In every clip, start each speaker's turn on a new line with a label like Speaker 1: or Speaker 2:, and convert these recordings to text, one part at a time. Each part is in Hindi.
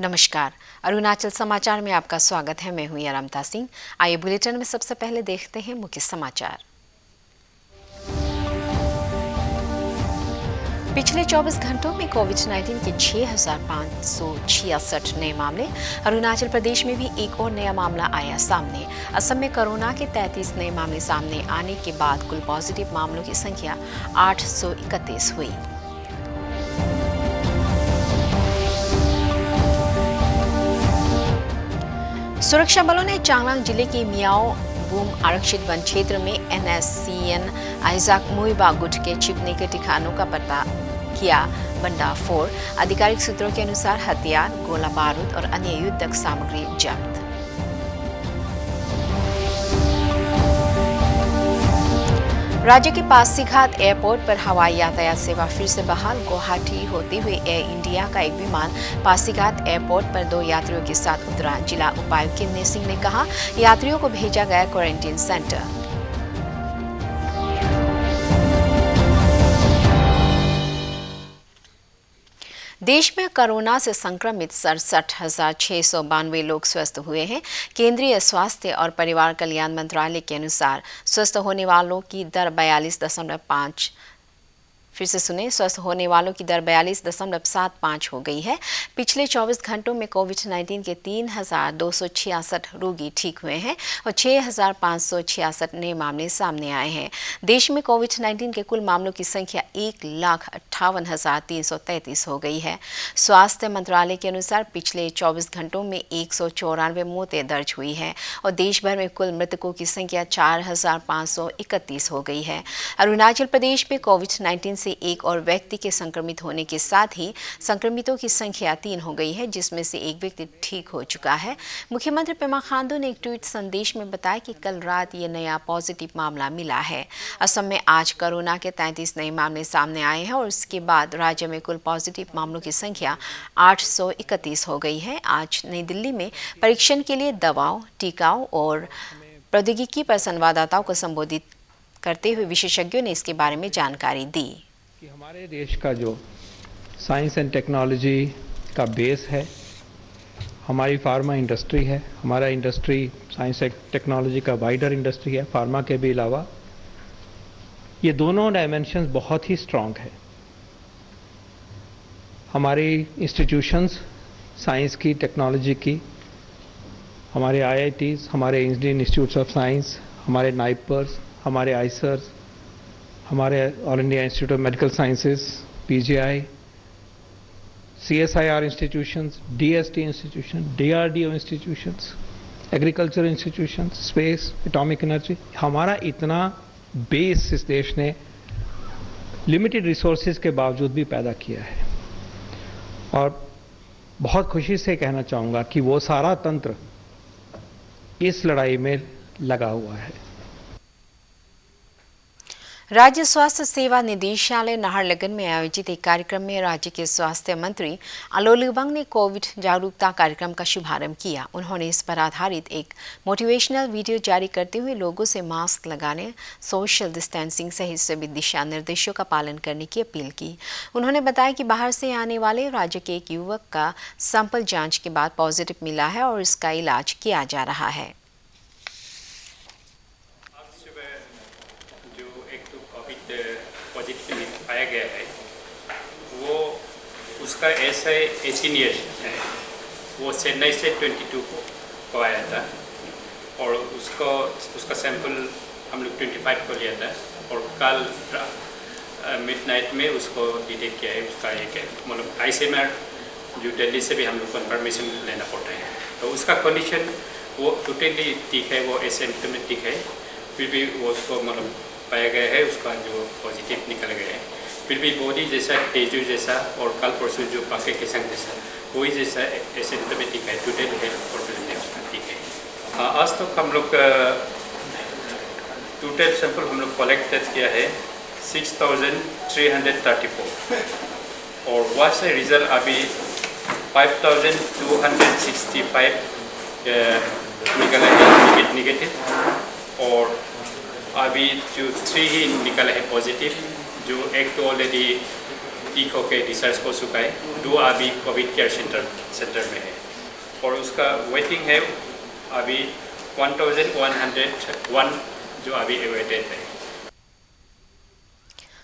Speaker 1: नमस्कार। अरुणाचल समाचार में आपका स्वागत है। मैं हूं आरामता सिंह। आइए बुलेटिन में सबसे पहले देखते हैं मुख्य समाचार। पिछले 24 घंटों में कोविड-19 के 6,566 नए मामले। अरुणाचल प्रदेश में भी एक और नया मामला आया सामने। असम में कोरोना के 33 नए मामले सामने आने के बाद कुल पॉजिटिव मामलों की संख्या 831 हुई। सुरक्षा बलों ने चांगलांग जिले के मियाओ बूम आरक्षित वन क्षेत्र में NSCN आइजाक मुइबा गुट के छिपने के ठिकानों का पता किया भंडाफोड़। आधिकारिक सूत्रों के अनुसार हथियार, गोला बारूद और अन्य युद्धक सामग्री जब्त। राज्य के पासीघाट एयरपोर्ट पर हवाई यातायात सेवा फिर से बहाल। गुवाहाटी होते हुए एयर इंडिया का एक विमान पासीघाट एयरपोर्ट पर 2 यात्रियों के साथ उतरा। जिला उपायुक्त किन्ने सिंह ने कहा, यात्रियों को भेजा गया क्वारंटीन सेंटर। देश में कोरोना से संक्रमित 67,692 लोग स्वस्थ हुए हैं। केंद्रीय स्वास्थ्य और परिवार कल्याण मंत्रालय के अनुसार स्वस्थ होने वालों की दर 42.5 फिर से सुने, स्वस्थ होने वालों की दर 42.75 हो गई है। पिछले 24 घंटों में कोविड-19 के 3,266 रोगी ठीक हुए हैं और 6,566 नए मामले सामने आए हैं। देश में कोविड-19 के कुल मामलों की संख्या 1,58,333 हो गई है। स्वास्थ्य मंत्रालय के अनुसार पिछले 24 घंटों में 194 मौतें दर्ज हुई हैं और देश भर में कुल मृतकों की संख्या 4,531 हो गई है। अरुणाचल प्रदेश में कोविड-19 से एक और व्यक्ति के संक्रमित होने के साथ ही संक्रमितों की संख्या 3 हो गई है, जिसमें से एक व्यक्ति ठीक हो चुका है। मुख्यमंत्री पेमा खांडू ने एक ट्वीट संदेश में बताया कि कल रात ये नया पॉजिटिव मामला मिला है। असम में आज कोरोना के 33 नए मामले सामने आए हैं और उसके बाद राज्य में कुल पॉजिटिव मामलों की संख्या 831 हो गई है। आज नई दिल्ली में परीक्षण के लिए दवाओं, टीकाओं और प्रौद्योगिकी पर संवाददाताओं को संबोधित करते हुए विशेषज्ञों ने इसके बारे में जानकारी दी
Speaker 2: कि हमारे देश का जो साइंस एंड टेक्नोलॉजी का बेस है, हमारी फार्मा इंडस्ट्री है, हमारा इंडस्ट्री साइंस एंड टेक्नोलॉजी का वाइडर इंडस्ट्री है, फार्मा के भी अलावा ये दोनों डायमेंशंस बहुत ही स्ट्रांग है। हमारी इंस्टीट्यूशंस साइंस की, टेक्नोलॉजी की, हमारे IITs, हमारे इंडियन इंस्टीट्यूट्स ऑफ साइंस, हमारे नाइपर्स, हमारे आइसर्स, हमारे all India institute of medical sciences, PGI, CSIR institutions, DST institution, DRDO institutions, agriculture institutions, space, atomic energy, हमारा इतना बेस इस देश ने लिमिटेड रिसोर्सेज के बावजूद भी पैदा किया है। और बहुत खुशी से कहना चाहूँगा कि वो सारा तंत्र इस लड़ाई में लगा हुआ है।
Speaker 1: राज्य स्वास्थ्य सेवा निदेशालय नाहरलगुन में आयोजित एक कार्यक्रम में राज्य के स्वास्थ्य मंत्री आलो लिबांग ने कोविड जागरूकता कार्यक्रम का शुभारंभ किया। उन्होंने इस पर आधारित एक मोटिवेशनल वीडियो जारी करते हुए लोगों से मास्क लगाने, सोशल डिस्टेंसिंग सहित सभी दिशा निर्देशों का पालन करने की अपील की। उन्होंने बताया कि बाहर से आने वाले राज्य के एक युवक का सैंपल जांच के बाद पॉजिटिव मिला है और इसका इलाज किया जा रहा है।
Speaker 3: पाया गया है वो उसका ऐसा 18 ईयर्स है। वो चेन्नई से 22 को आया था और उसका सैंपल हम लोग 25 को लिया था और कल मिडनाइट में उसको डिटेक्ट किया है। उसका एक मतलब ICMR जो दिल्ली से भी हम लोग कंफर्मेशन लेना पड़ता है। तो उसका कंडीशन वो टोटली ठीक है, वो एसिम्प्टोमेटिक है, फिर भी वो उसको मतलब पाया गया है, उसका जो पॉजिटिव निकल गया है। फिर भी बॉडी जैसा, तेजू जैसा और कल परसों जो पाके के संग जैसा वही जैसा एसिम्प्टोमेटिक है, टोटल हेल्थ प्रॉब्लम है उसका ठीक है। आज तक हम लोग टोटल सैंपल हम लोग कलेक्ट किया है 6,334 और वहाँ से रिजल्ट अभी 5,265 निकला है निगेटिव और अभी जो 3 ही निकला है पॉजिटिव, जो एक तो ऑलरेडी पीक होके डिस्चार्ज हो चुका है, 2 अभी कोविड केयर सेंटर में है और उसका वेटिंग है अभी 1101 जो अभी एवेटेड है।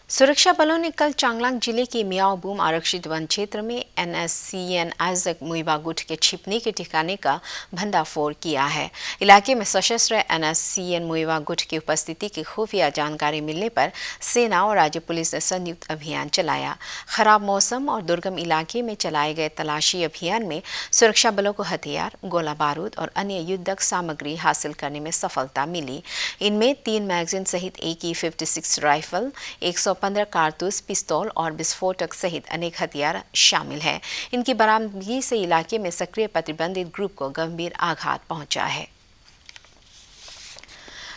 Speaker 1: सुरक्षा बलों ने कल चांगलांग जिले के मियाओ बूम आरक्षित वन क्षेत्र में NSCN आइजक मुइबा गुट के छिपने के ठिकाने का भंडाफोड़ किया है। इलाके में सशस्त्र NSCN मुइबा गुट की उपस्थिति की खुफिया जानकारी मिलने पर सेना और राज्य पुलिस ने संयुक्त अभियान चलाया। खराब मौसम और दुर्गम इलाके में चलाए गए तलाशी अभियान में सुरक्षा बलों को हथियार, गोला बारूद और अन्य युद्धक सामग्री हासिल करने में सफलता मिली। इनमें 3 मैगजीन सहित AK-56 राइफल, 115 कारतूस, पिस्तौल और विस्फोटक सहित अनेक हथियार शामिल हैं। इनकी बरामदगी से इलाके में सक्रिय प्रतिबंधित ग्रुप को गंभीर आघात पहुंचा है।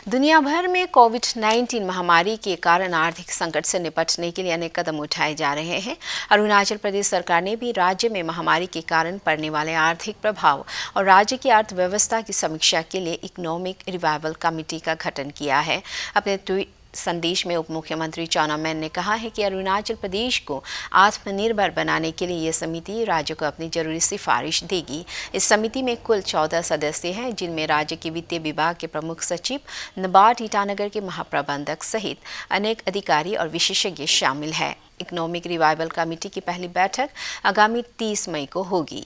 Speaker 1: दुनिया भर में कोविड-19 महामारी के कारण आर्थिक संकट से निपटने के लिए अनेक कदम उठाए जा रहे हैं। अरुणाचल प्रदेश सरकार ने भी राज्य में महामारी के कारण पड़ने वाले आर्थिक प्रभाव और राज्य की अर्थव्यवस्था की समीक्षा के लिए इकोनॉमिक रिवाइवल कमेटी का गठन किया है। अपने ट्वीट संदेश में उप मुख्यमंत्री चाउना मैन ने कहा है कि अरुणाचल प्रदेश को आत्मनिर्भर बनाने के लिए यह समिति राज्य को अपनी जरूरी सिफारिश देगी। इस समिति में कुल 14 सदस्य हैं, जिनमें राज्य के वित्तीय विभाग के प्रमुख सचिव, नाबार्ड ईटानगर के महाप्रबंधक सहित अनेक अधिकारी और विशेषज्ञ शामिल हैं। इकोनॉमिक रिवाइवल कमेटी की पहली बैठक आगामी 30 मई को होगी।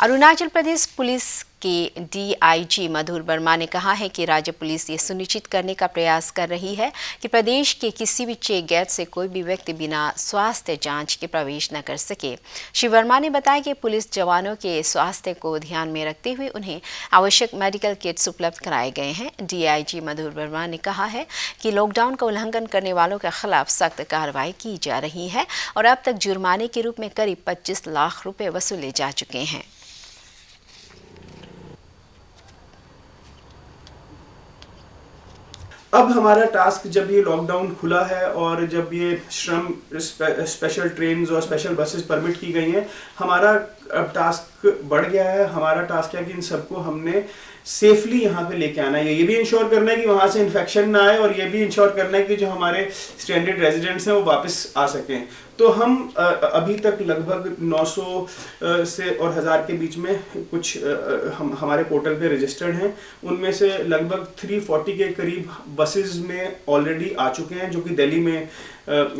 Speaker 1: अरुणाचल प्रदेश पुलिस के DIG मधुर वर्मा ने कहा है कि राज्य पुलिस ये सुनिश्चित करने का प्रयास कर रही है कि प्रदेश के किसी भी चेक गेट से कोई भी व्यक्ति बिना स्वास्थ्य जांच के प्रवेश न कर सके। श्री वर्मा ने बताया कि पुलिस जवानों के स्वास्थ्य को ध्यान में रखते हुए उन्हें आवश्यक मेडिकल किट्स उपलब्ध कराए गए हैं। DIG मधुर वर्मा ने कहा है कि लॉकडाउन का उल्लंघन करने वालों के खिलाफ सख्त कार्रवाई की जा रही है और अब तक जुर्माने के रूप में करीब 25 लाख रुपए वसूले जा चुके हैं।
Speaker 4: अब हमारा टास्क, जब ये लॉकडाउन खुला है और जब ये श्रम स्पेशल ट्रेन्स और स्पेशल बसेस परमिट की गई हैं, हमारा अब टास्क बढ़ गया है। हमारा टास्क है कि इन सबको हमने सेफली यहाँ पे लेके आना है। ये भी इंश्योर करना है कि वहाँ से इन्फेक्शन ना आए और ये भी इंश्योर करना है कि जो हमारे स्टैंडर्ड रेजिडेंट्स हैं वो वापस आ सकें। तो हम अभी तक लगभग 900 से और 1000 के बीच में कुछ हम हमारे पोर्टल पे रजिस्टर्ड हैं। उनमें से लगभग 340 के करीब बसेस में ऑलरेडी आ चुके हैं, जो कि दिल्ली में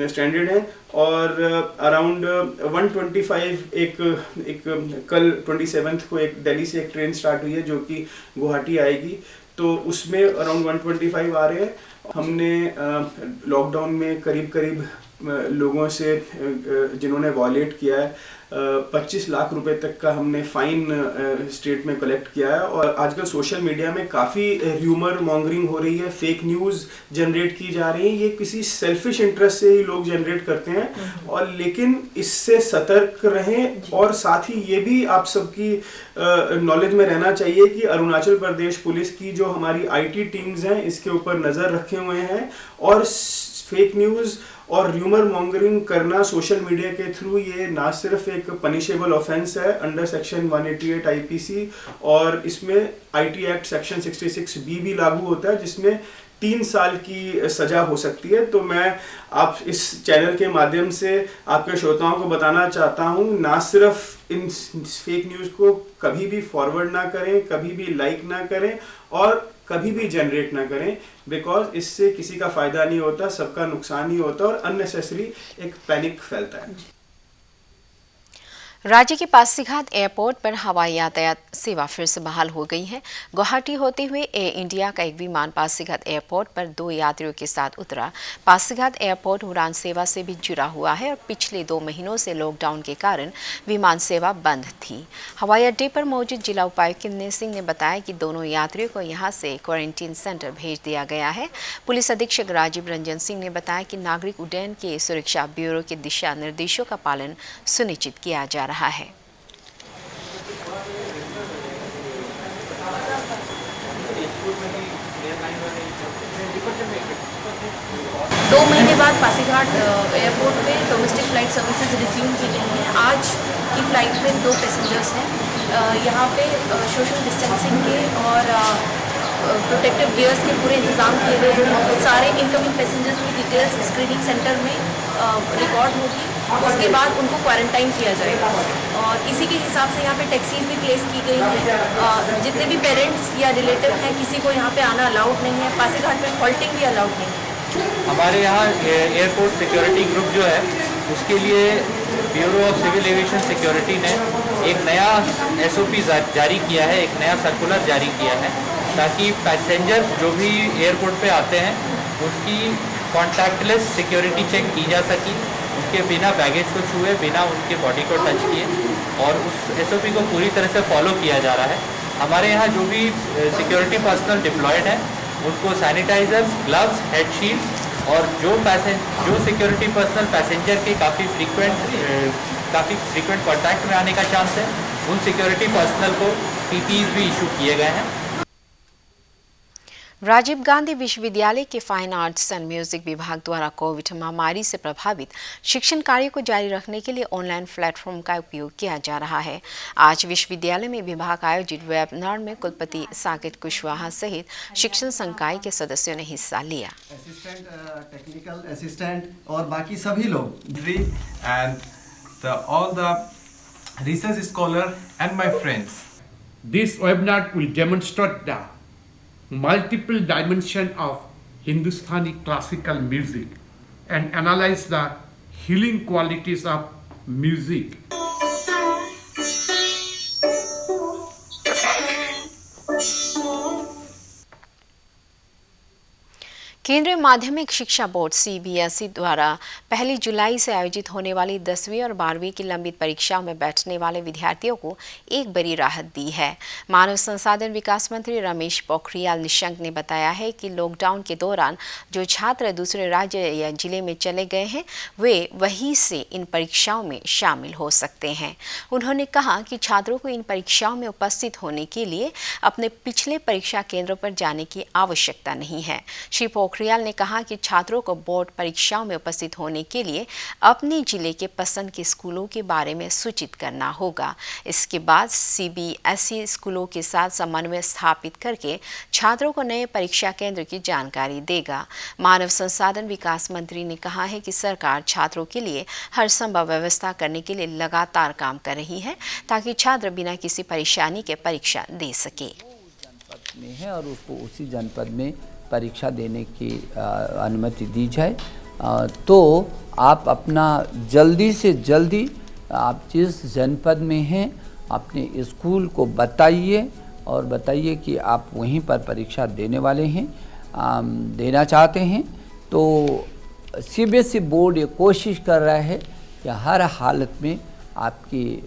Speaker 4: स्टैंडर्ड हैं, और अराउंड 125 एक कल 27 को एक दिल्ली से एक ट्रेन स्टार्ट हुई है जो कि गुवाहाटी आएगी, तो उसमें अराउंड 125 आ रहे हैं। हमने लॉकडाउन में करीब लोगों से जिन्होंने वॉलेट किया है 25 लाख रुपए तक का हमने फाइन स्टेट में कलेक्ट किया है। और आजकल सोशल मीडिया में काफ़ी र्यूमर मॉन्गरिंग हो रही है, फेक न्यूज़ जनरेट की जा रही है। ये किसी सेल्फिश इंटरेस्ट से ही लोग जनरेट करते हैं, और लेकिन इससे सतर्क रहें। और साथ ही ये भी आप सबकी नॉलेज में रहना चाहिए कि अरुणाचल प्रदेश पुलिस की जो हमारी IT टीम्स हैं इसके ऊपर नज़र रखे हुए हैं, और फेक न्यूज़ और र्यूमर मॉन्गरिंग करना सोशल मीडिया के थ्रू ये ना सिर्फ एक पनिशेबल ऑफेंस है अंडर सेक्शन 188 IPC, और इसमें IT एक्ट सेक्शन 66B भी लागू होता है, जिसमें 3 साल की सजा हो सकती है। तो मैं आप इस चैनल के माध्यम से आपके श्रोताओं को बताना चाहता हूँ, ना सिर्फ इन फेक न्यूज़ को कभी भी फॉरवर्ड ना करें, कभी भी लाइक ना करें और कभी भी जनरेट ना करें, बिकॉज इससे किसी का फायदा नहीं होता, सबका नुकसान ही होता और अननेसेसरी एक पैनिक फैलता है।
Speaker 1: राज्य के पासीघाट एयरपोर्ट पर हवाई यातायात सेवा फिर से बहाल हो गई है। गुवाहाटी होते हुए एयर इंडिया का एक विमान पासीघाट एयरपोर्ट पर 2 यात्रियों के साथ उतरा। पासीघाट एयरपोर्ट उड़ान सेवा से भी जुड़ा हुआ है और पिछले 2 महीनों से लॉकडाउन के कारण विमान सेवा बंद थी। हवाई अड्डे पर मौजूद जिला उपायुक्त किन्ने सिंह ने बताया कि दोनों यात्रियों को यहां से क्वारंटीन सेंटर भेज दिया गया है। पुलिस अधीक्षक राजीव रंजन सिंह ने बताया कि नागरिक उड्डयन के सुरक्षा ब्यूरो के दिशा निर्देशों का पालन सुनिश्चित किया जा रहा है।
Speaker 5: 2 महीने बाद पासीघाट एयरपोर्ट पे डोमेस्टिक फ़्लाइट सर्विसेज रिज्यूम की गई हैं। आज की फ़्लाइट में 2 पैसेंजर्स हैं। यहाँ पे सोशल डिस्टेंसिंग के और प्रोटेक्टिव गियर्स के पूरे इंतजाम किए गए हैं। सारे इनकमिंग पैसेंजर्स की डिटेल्स स्क्रीनिंग सेंटर में रिकॉर्ड होगी, उसके बाद उनको क्वारंटाइन किया जाएगा। और इसी के हिसाब से यहाँ पे टैक्सीज भी प्लेस की गई हैं। जितने भी पेरेंट्स या रिलेटिव हैं, किसी को यहाँ पे आना अलाउड नहीं है। पासीघाट में हॉल्टिंग भी अलाउड नहीं है।
Speaker 6: हमारे यहाँ एयरपोर्ट सिक्योरिटी ग्रुप जो है, उसके लिए bureau of civil aviation security ने एक नया SOP जारी किया है, एक नया सर्कुलर जारी किया है, ताकि पैसेंजर्स जो भी एयरपोर्ट पे आते हैं उनकी कॉन्टैक्टलेस सिक्योरिटी चेक की जा सके, उनके बिना बैगेज को छुए, बिना उनके बॉडी को टच किए, और उस SOP को पूरी तरह से फॉलो किया जा रहा है। हमारे यहाँ जो भी सिक्योरिटी पर्सनल डिप्लॉयड है उनको सैनिटाइजर्स, ग्लव्स, हेड शील्ड, और जो सिक्योरिटी पर्सनल पैसेंजर के काफ़ी फ्रीक्वेंट कॉन्टैक्ट में आने का चांस है, उन सिक्योरिटी पर्सनल को PPEs भी इशू किए गए हैं।
Speaker 1: राजीव गांधी विश्वविद्यालय के फाइन आर्ट्स एंड म्यूजिक विभाग द्वारा कोविड महामारी से प्रभावित शिक्षण कार्य को जारी रखने के लिए ऑनलाइन प्लेटफॉर्म का उपयोग किया जा रहा है। आज विश्वविद्यालय में विभाग आयोजित वेबिनार में कुलपति साकेत कुशवाहा सहित शिक्षण संकाय के सदस्यों ने हिस्सा लिया।
Speaker 7: असिस्टेंट, टेक्निकल असिस्टेंट और बाकी सभी लोग
Speaker 8: and all the research scholar and my friends.
Speaker 9: This webinar will demonstrate the multiple dimension of Hindustani classical music and analyze the healing qualities of music.
Speaker 1: केंद्रीय माध्यमिक शिक्षा बोर्ड CBSE द्वारा 1 जुलाई से आयोजित होने वाली 10वीं और 12वीं की लंबित परीक्षाओं में बैठने वाले विद्यार्थियों को एक बड़ी राहत दी है। मानव संसाधन विकास मंत्री रमेश पोखरियाल निशंक ने बताया है कि लॉकडाउन के दौरान जो छात्र दूसरे राज्य या जिले में चले गए हैं, वे वहीं से इन परीक्षाओं में शामिल हो सकते हैं। उन्होंने कहा कि छात्रों को इन परीक्षाओं में उपस्थित होने के लिए अपने पिछले परीक्षा केंद्रों पर जाने की आवश्यकता नहीं है। श्री पोखरियाल ने कहा कि छात्रों को बोर्ड परीक्षाओं में उपस्थित होने के लिए अपने जिले के पसंद के स्कूलों के बारे में सूचित करना होगा। इसके बाद CBSE स्कूलों के साथ समन्वय स्थापित करके छात्रों को नए परीक्षा केंद्र की जानकारी देगा। मानव संसाधन विकास मंत्री ने कहा है कि सरकार छात्रों के लिए हर संभव व्यवस्था करने के लिए लगातार काम कर रही है, ताकि छात्र बिना किसी परेशानी के परीक्षा दे सके।
Speaker 10: जनपद में है और उसको उसी जनपद में परीक्षा देने की अनुमति दी जाए। तो आप अपना जल्दी से जल्दी आप जिस जनपद में हैं अपने स्कूल को बताइए और बताइए कि आप वहीं पर परीक्षा देने वाले हैं, देना चाहते हैं। तो CBSE बोर्ड ये कोशिश कर रहा है कि हर हालत में आपकी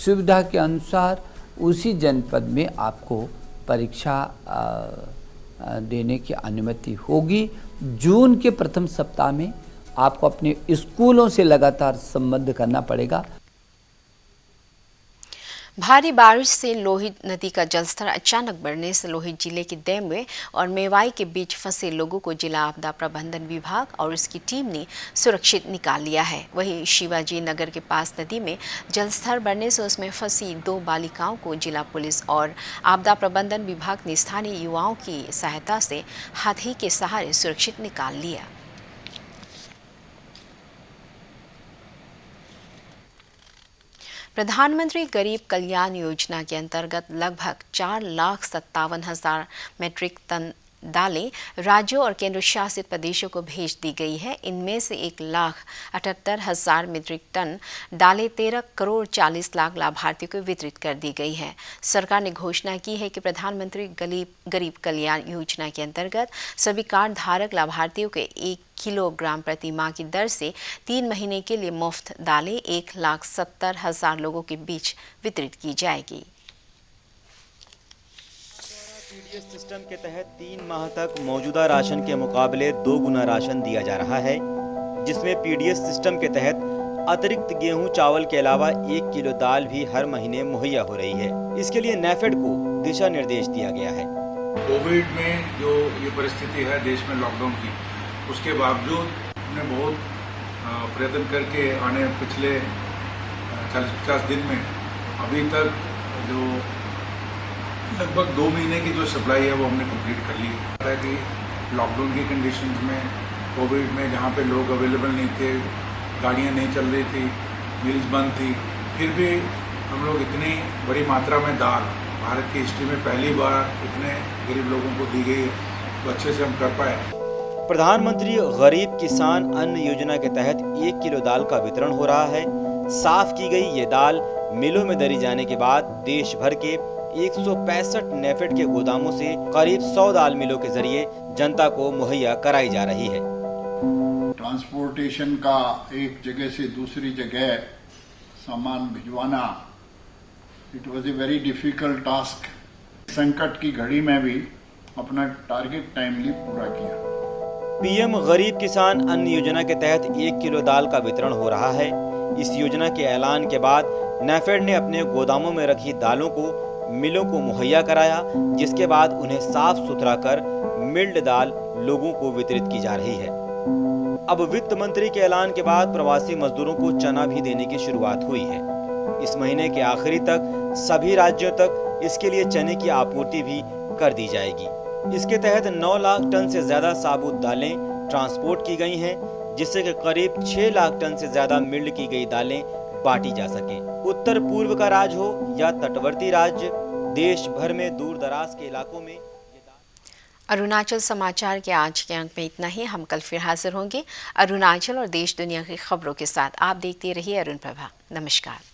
Speaker 10: सुविधा के अनुसार उसी जनपद में आपको परीक्षा देने की अनुमति होगी। जून के प्रथम सप्ताह में आपको अपने स्कूलों से लगातार संबंध करना पड़ेगा।
Speaker 1: भारी बारिश से लोहित नदी का जलस्तर अचानक बढ़ने से लोहित जिले के देमवे और मेवाई के बीच फंसे लोगों को जिला आपदा प्रबंधन विभाग और उसकी टीम ने सुरक्षित निकाल लिया है। वहीं शिवाजी नगर के पास नदी में जलस्तर बढ़ने से उसमें फंसी 2 बालिकाओं को जिला पुलिस और आपदा प्रबंधन विभाग ने स्थानीय युवाओं की सहायता से हाथी के सहारे सुरक्षित निकाल लिया। प्रधानमंत्री गरीब कल्याण योजना के अंतर्गत लगभग 4,57,000 मीट्रिक टन दालें राज्यों और केंद्र शासित प्रदेशों को भेज दी गई है। इनमें से 1,78,000 मीट्रिक टन दालें 13 करोड़ 40 लाख लाभार्थियों को वितरित कर दी गई है। सरकार ने घोषणा की है कि प्रधानमंत्री गरीब कल्याण योजना के अंतर्गत सभी कार्ड धारक लाभार्थियों के 1 किलोग्राम प्रति माह की दर से 3 महीने के लिए मुफ्त दालें 1,70,000 लोगों के बीच वितरित की जाएगी।
Speaker 11: पीडीएस सिस्टम के तहत 3 माह तक मौजूदा राशन के मुकाबले 2 गुना राशन दिया जा रहा है, जिसमें पीडीएस सिस्टम के तहत अतिरिक्त गेहूं चावल के अलावा 1 किलो दाल भी हर महीने मुहैया हो रही है। इसके लिए नेफेड को दिशा निर्देश दिया गया है।
Speaker 12: कोविड में जो ये परिस्थिति है देश में लॉकडाउन की, उसके बावजूद हमने बहुत प्रयत्न करके आने पिछले 40-50 दिन में अभी तक जो लगभग 2 महीने की जो सप्लाई है वो हमने कंप्लीट कर ली है। कि लॉकडाउन की कंडीशंस में, कोविड में जहाँ पे लोग अवेलेबल नहीं थे, गाड़ियाँ नहीं चल रही थी, मिल्स बंद थी, फिर भी हम लोग इतनी बड़ी मात्रा में दाल भारत की हिस्ट्री में पहली बार इतने गरीब लोगों को दी गई है, तो अच्छे से हम कर पाए।
Speaker 11: प्रधानमंत्री गरीब किसान अन्न योजना के तहत 1 किलो दाल का वितरण हो रहा है। साफ की गई ये दाल मिलों में दरी जाने के बाद देश भर के 165 नेफेड के गोदामों से करीब 100 दाल मिलों के जरिए जनता को मुहैया कराई जा रही है।
Speaker 13: ट्रांसपोर्टेशन का एक जगह से दूसरी जगह सामान भिजवाना, it was a very difficult task. संकट की घड़ी में भी अपना टारगेट टाइमली पूरा किया।
Speaker 11: पीएम गरीब किसान अन्न योजना के तहत 1 किलो दाल का वितरण हो रहा है। इस योजना के ऐलान के बाद नेफेड ने अपने गोदामों में रखी दालों को मिलों को मुहैया कराया, जिसके बाद उन्हें साफ सुथरा कर मिल्ड दाल लोगों को वितरित की जा रही है। अब वित्त मंत्री के ऐलान के बाद प्रवासी मजदूरों को चना भी देने की शुरुआत हुई है। इस महीने के आखिरी तक सभी राज्यों तक इसके लिए चने की आपूर्ति भी कर दी जाएगी। इसके तहत 9 लाख टन से ज्यादा साबुत दालें ट्रांसपोर्ट की गई हैं, जिससे कि करीब 6 लाख टन से ज्यादा मिल्ड की गई दालें बांटी जा सके। उत्तर पूर्व का राज्य हो या तटवर्ती राज्य, देश भर में दूर दराज के इलाकों में।
Speaker 1: अरुणाचल समाचार के आज के अंक में इतना ही। हम कल फिर हाजिर होंगे अरुणाचल और देश दुनिया की खबरों के साथ। आप देखते रहिए अरुण प्रभा। नमस्कार।